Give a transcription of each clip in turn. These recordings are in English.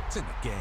It's in the game.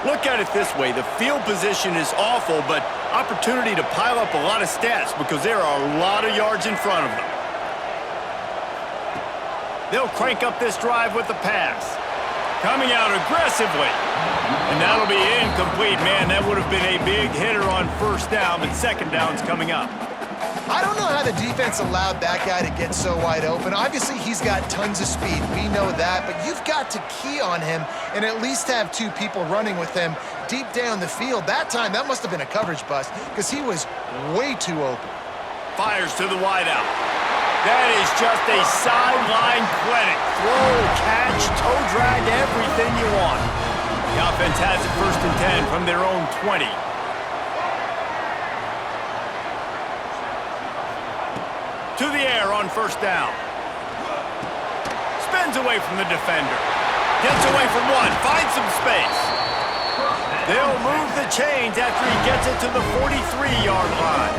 Look at it this way. The field position is awful, but opportunity to pile up a lot of stats because there are a lot of yards in front of them. They'll crank up this drive with the pass. Coming out aggressively. And that'll be incomplete. Man, that would have been a big hitter on first down, but second down's coming up. I don't know how the defense allowed that guy to get so wide open. Obviously, he's got tons of speed. We know that, but you've got to key on him and at least have two people running with him deep down the field. That time, that must have been a coverage bust because he was way too open. Fires to the wideout. That is just a sideline clinic. Throw, catch, toe drag, everything you want. The offense has it 1st and 10 from their own 20. To the air on first down. Spins away from the defender. Gets away from one. Finds some space. They'll move the chains after he gets it to the 43-yard line.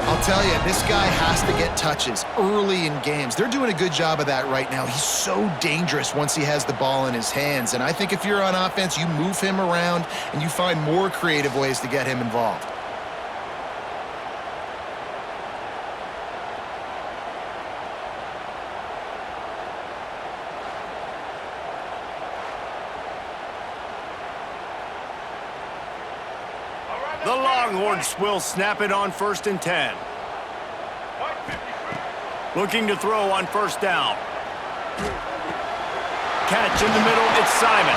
I'll tell you, this guy has to get touches early in games. They're doing a good job of that right now. He's so dangerous once he has the ball in his hands. And I think if you're on offense, you move him around and you find more creative ways to get him involved. The Longhorns will snap it on 1st and 10. Looking to throw on first down. Catch in the middle, it's Simon.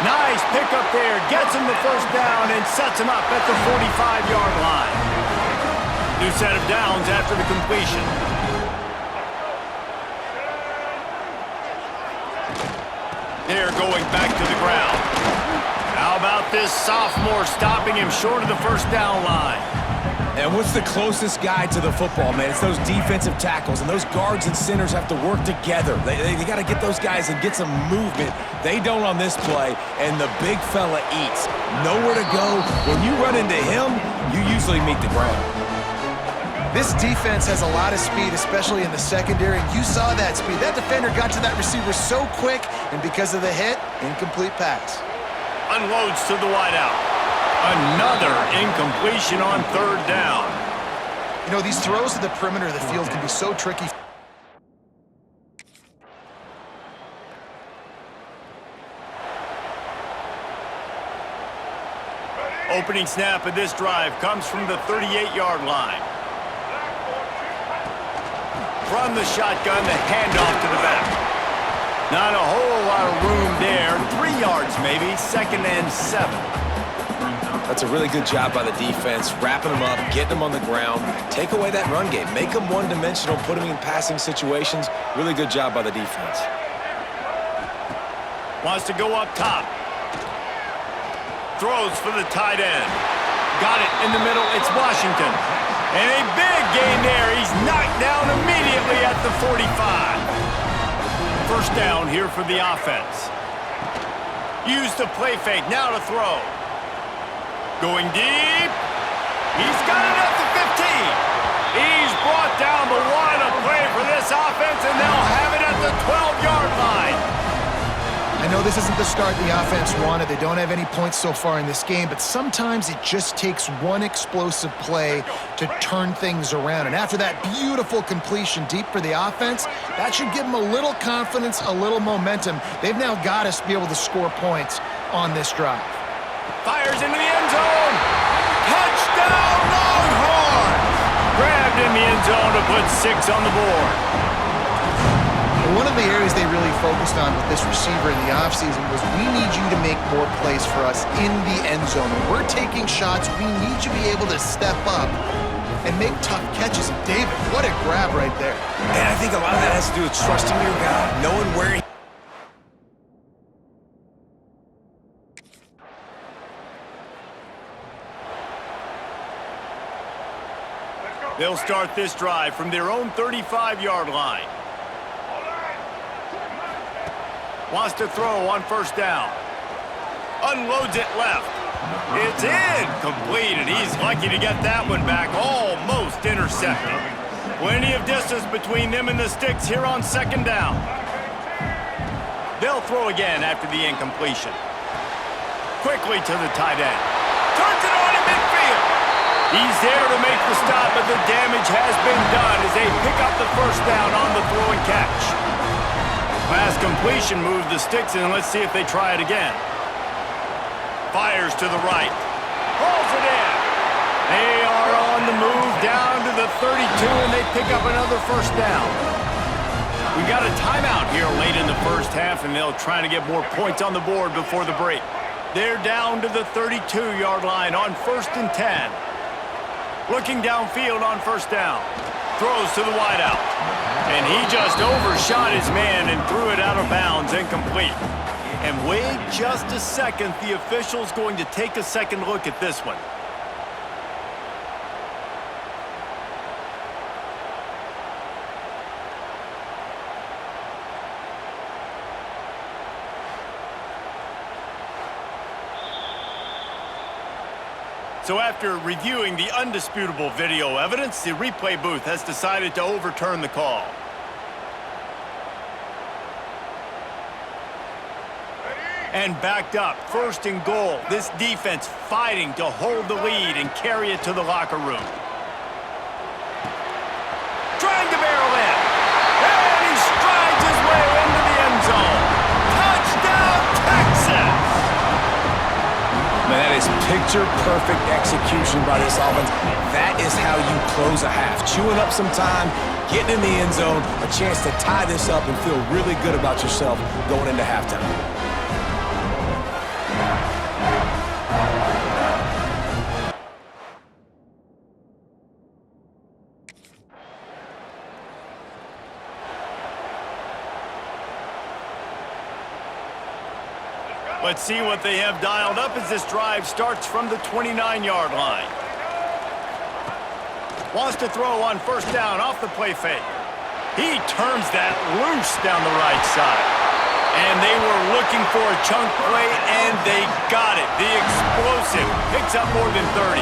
Nice pickup there, gets him the first down and sets him up at the 45-yard line. New set of downs after the completion. They're going back to the ground. How about this sophomore stopping him short of the first down line? And what's the closest guy to the football, man? It's those defensive tackles, and those guards and centers have to work together. They got to get those guys and get some movement. They don't on this play, and the big fella eats. Nowhere to go. When you run into him, you usually meet the ground. This defense has a lot of speed, especially in the secondary, and you saw that speed. That defender got to that receiver so quick, and because of the hit, incomplete pass. Unloads to the wideout. Another incompletion on third down. You know, these throws to the perimeter of the field can be so tricky. Opening snap of this drive comes from the 38-yard line. From the shotgun, the handoff to the back. Not a whole lot of room there. 3 yards maybe, 2nd and 7. That's a really good job by the defense, wrapping them up, getting them on the ground. Take away that run game. Make them one-dimensional, put them in passing situations. Really good job by the defense. Wants to go up top. Throws for the tight end. Got it in the middle. It's Washington. And a big gain there. He's knocked down immediately at the 45. First down here for the offense. Use the play fake. Now to throw. Going deep. He's got it at the 15. He's brought down, but what a play for this offense, and they'll have it at the 12-yard line. I know this isn't the start the offense wanted. They don't have any points so far in this game, but sometimes it just takes one explosive play to turn things around. And after that beautiful completion deep for the offense, that should give them a little confidence, a little momentum. They've now got to be able to score points on this drive. Fires into the end zone. Touchdown, Longhorns! Grabbed in the end zone to put 6 on the board. One of the areas they really focused on with this receiver in the offseason was, we need you to make more plays for us in the end zone. When we're taking shots, we need you to be able to step up and make tough catches. David, what a grab right there. And I think a lot of that has to do with trusting your guy, knowing where he... They'll start this drive from their own 35-yard line. Wants to throw on first down. Unloads it left. It's incomplete, and he's lucky to get that one back. Almost intercepted. Plenty of distance between them and the sticks here on 2nd down. They'll throw again after the incompletion. Quickly to the tight end. Turns it on in midfield. He's there to make the stop, but the damage has been done as they pick up the first down on the throw and catch. Pass completion moved the sticks, and let's see if they try it again. Fires to the right. Pulls it in. They are on the move down to the 32, and they pick up another first down. We got a timeout here late in the first half, and they'll try to get more points on the board before the break. They're down to the 32-yard line on 1st and 10. Looking downfield on first down. Throws to the wideout. And he just overshot his man and threw it out of bounds, incomplete. And wait just a second, the official's going to take a second look at this one. So after reviewing the undisputable video evidence, the replay booth has decided to overturn the call. And backed up, 1st and goal. This defense fighting to hold the lead and carry it to the locker room. Trying to barrel in. And he strides his way into the end zone. Touchdown, Texas! Man, that is picture-perfect execution by this offense. That is how you close a half. Chewing up some time, getting in the end zone, a chance to tie this up and feel really good about yourself going into halftime. Let's see what they have dialed up as this drive starts from the 29-yard line. Wants to throw on first down off the play fake. He turns that loose down the right side. And they were looking for a chunk play, and they got it. The explosive picks up more than 30.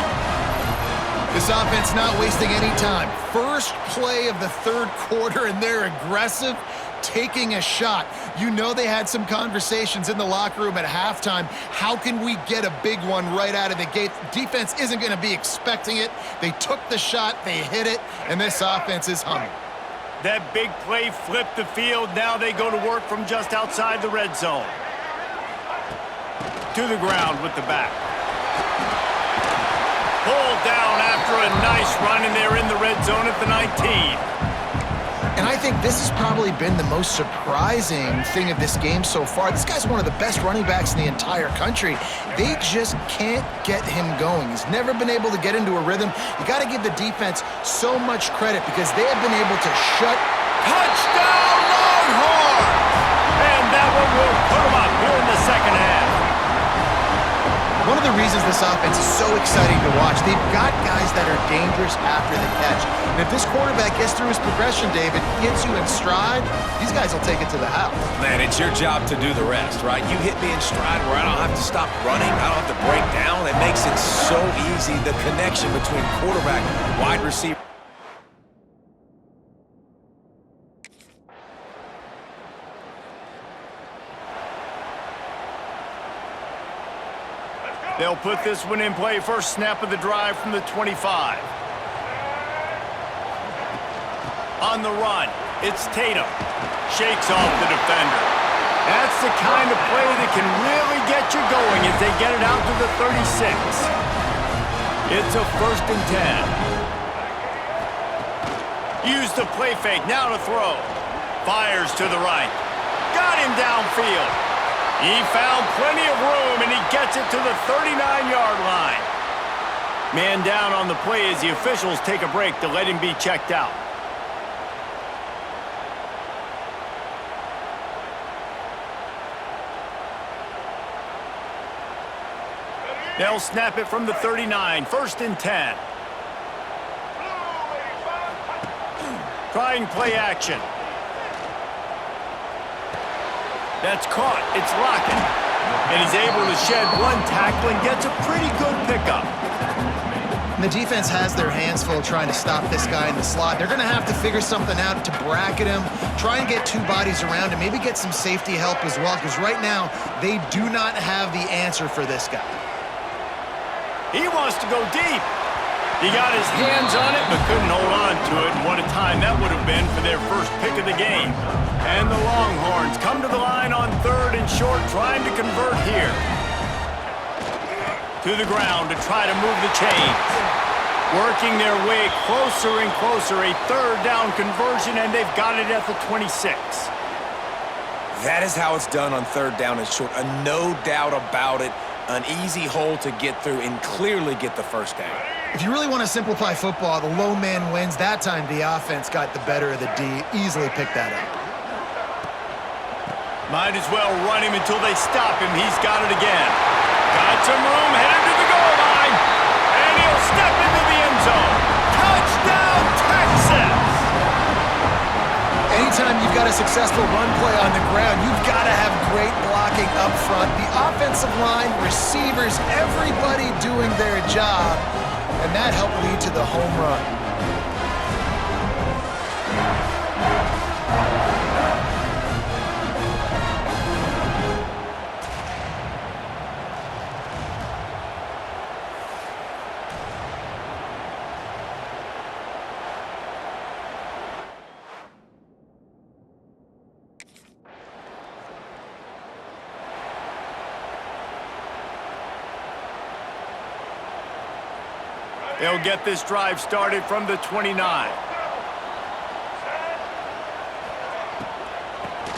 This offense not wasting any time. First play of the 3rd quarter, and they're aggressive, taking a shot. You know they had some conversations in the locker room at halftime. How can we get a big one right out of the gate? Defense isn't going to be expecting it. They took the shot, they hit it, and this offense is humming. That big play flipped the field. Now they go to work from just outside the red zone. To the ground with the back. run, and they're in the red zone at the 19. And I think this has probably been the most surprising thing of this game so far. This guy's one of the best running backs in the entire country. They just can't get him going. He's never been able to get into a rhythm. You got to give the defense so much credit because they have been able to shut. Touchdown, Longhorns! And that one will put them up here in the second half. One of the reasons this offense is so exciting to watch, they've got guys that are dangerous after the catch. And if this quarterback gets through his progression, David, hits you in stride, these guys will take it to the house. Man, it's your job to do the rest, right? You hit me in stride where I don't have to stop running. I don't have to break down. It makes it so easy, the connection between quarterback, wide receiver. They'll put this one in play. First snap of the drive from the 25. On the run, it's Tatum. Shakes off the defender. That's the kind of play that can really get you going as they get it out to the 36. It's a 1st and 10. Use the play fake, now to throw. Fires to the right. Got him downfield. He found plenty of room, and he gets it to the 39-yard line. Man down on the play as the officials take a break to let him be checked out. They'll snap it from the 39, 1st and 10. Trying play action. That's caught. It's Lockett. And he's able to shed one tackle and gets a pretty good pickup. And the defense has their hands full trying to stop this guy in the slot. They're going to have to figure something out to bracket him, try and get two bodies around him, maybe get some safety help as well, because right now they do not have the answer for this guy. He wants to go deep. He got his hands on it, but couldn't hold on to it. And what a time that would have been for their first pick of the game. And the Longhorns come to the line on 3rd and short, trying to convert here. To the ground to try to move the chains. Working their way closer and closer. A 3rd down conversion, and they've got it at the 26. That is how it's done on 3rd down and short. No doubt about it. An easy hole to get through and clearly get the 1st down. If you really want to simplify football, the low man wins. That time the offense got the better of the D. Easily picked that up. Might as well run him until they stop him. He's got it again. Got some room, headed to the goal line. And he'll step into the end zone. Touchdown, Texas! Anytime you've got a successful run play on the ground, you've got to have great blocking up front. The offensive line, receivers, everybody doing their job. And that helped lead to the home run. They'll get this drive started from the 29.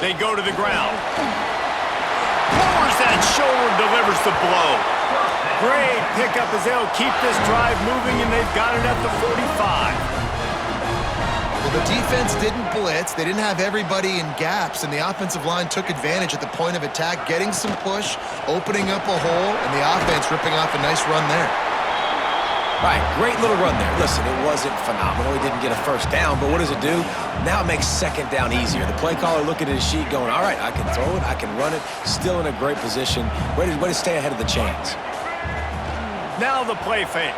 They go to the ground. Lowers that shoulder, delivers the blow. Great pickup as they'll keep this drive moving, and they've got it at the 45. Well, the defense didn't blitz. They didn't have everybody in gaps, and the offensive line took advantage at the point of attack, getting some push, opening up a hole, and the offense ripping off a nice run there. Right, great little run there. Listen, it wasn't phenomenal. He didn't get a 1st down, but what does it do? Now it makes 2nd down easier. The play caller looking at his sheet going, all right, I can throw it, I can run it, still in a great position. Way to stay ahead of the chains. Now the play fake.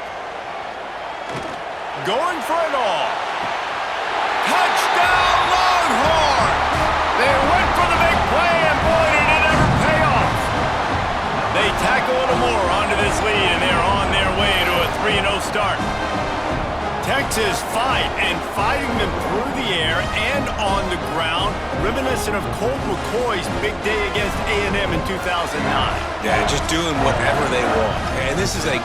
Going for it all. Touchdown, Longhorns! They went for the big play, and boy, did it ever pay off. They tack a little more onto this lead, and they're on their way to a 3-0 start. Texas fighting them through the air and on the ground, reminiscent of Colt McCoy's big day against A&M in 2009. Yeah, just doing whatever they want. And this is a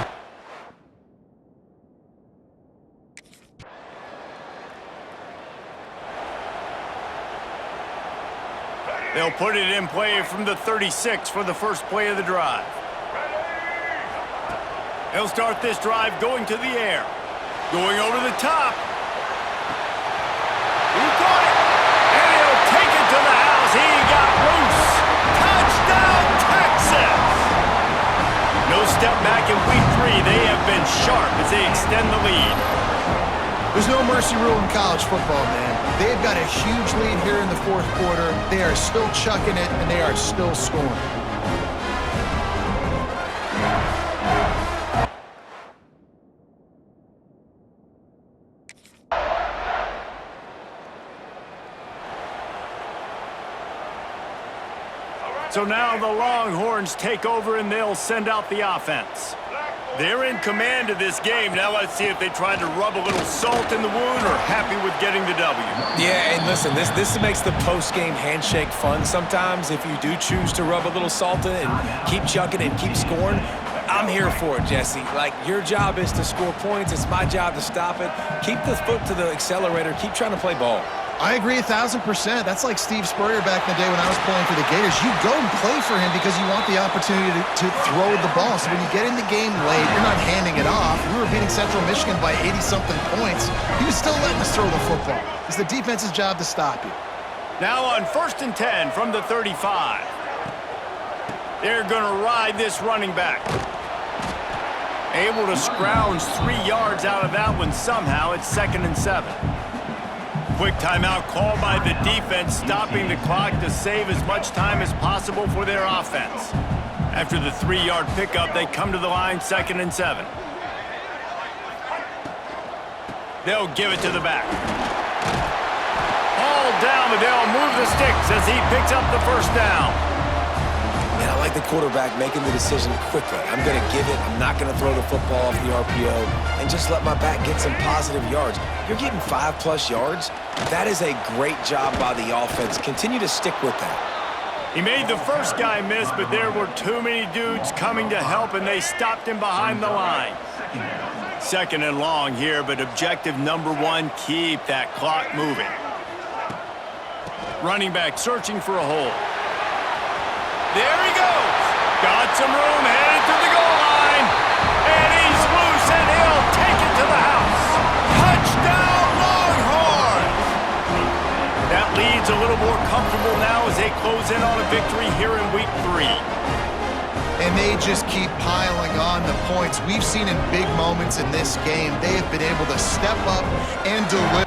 They'll put it in play from the 36 for the first play of the drive. They'll start this drive going to the air. Going over the top. He caught it. And he'll take it to the house. He got loose. Touchdown, Texas! No step back in week 3. They have been sharp as they extend the lead. There's no mercy rule in college football, man. They've got a huge lead here in the fourth quarter. They are still chucking it, and they are still scoring. So now the Longhorns take over, and they'll send out the offense. They're in command of this game. Now let's see if they try to rub a little salt in the wound or happy with getting the W. Yeah, and listen, this makes the post-game handshake fun sometimes. If you do choose to rub a little salt in it and keep chucking and keep scoring, I'm here for it, Jesse. Like, your job is to score points. It's my job to stop it. Keep the foot to the accelerator. Keep trying to play ball. I agree 1,000%. That's like Steve Spurrier back in the day when I was playing for the Gators. You go and play for him because you want the opportunity to throw the ball. So when you get in the game late, you're not handing it off. We were beating Central Michigan by 80-something points. He was still letting us throw the football. It's the defense's job to stop you. Now on 1st and 10 from the 35. They're going to ride this running back. Able to scrounge 3 yards out of that one somehow. It's 2nd and 7. Quick timeout called by the defense, stopping the clock to save as much time as possible for their offense. After the 3-yard pickup, they come to the line, 2nd and 7. They'll give it to the back. All down, but they'll move the sticks as he picks up the first down. And I like the quarterback making the decision quickly. I'm going to give it. I'm not going to throw the football off the RPO and just let my back get some positive yards. You're getting 5+ yards. That is a great job by the offense. Continue to stick with that. He made the first guy miss, but there were too many dudes coming to help, and they stopped him behind the line. 2nd and long here, but objective number 1, keep that clock moving. Running back searching for a hole. There he goes. Got some room, headed to the goal line. And he's loose, and he'll take it to the house. Touchdown, Longhorns! That lead's a little more comfortable now as they close in on a victory here in week 3. And they just keep piling on the points. We've seen in big moments in this game, they have been able to step up and deliver.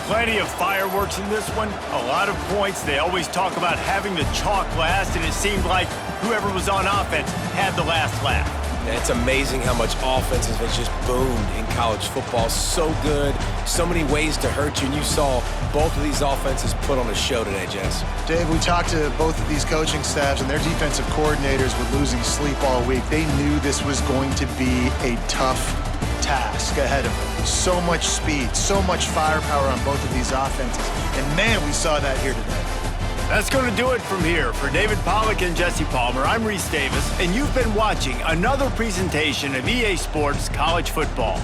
Plenty of fireworks in this one, a lot of points. They always talk about having the chalk last, and it seemed like whoever was on offense had the last laugh. And it's amazing how much offense has just boomed in college football. So good, so many ways to hurt you, and you saw both of these offenses put on a show today, Jess. Dave, we talked to both of these coaching staffs, and their defensive coordinators were losing sleep all week. They knew this was going to be a tough task ahead of them. So much speed, so much firepower on both of these offenses. And man, we saw that here today. That's going to do it from here. For David Pollack and Jesse Palmer, I'm Reese Davis, and you've been watching another presentation of EA Sports College Football.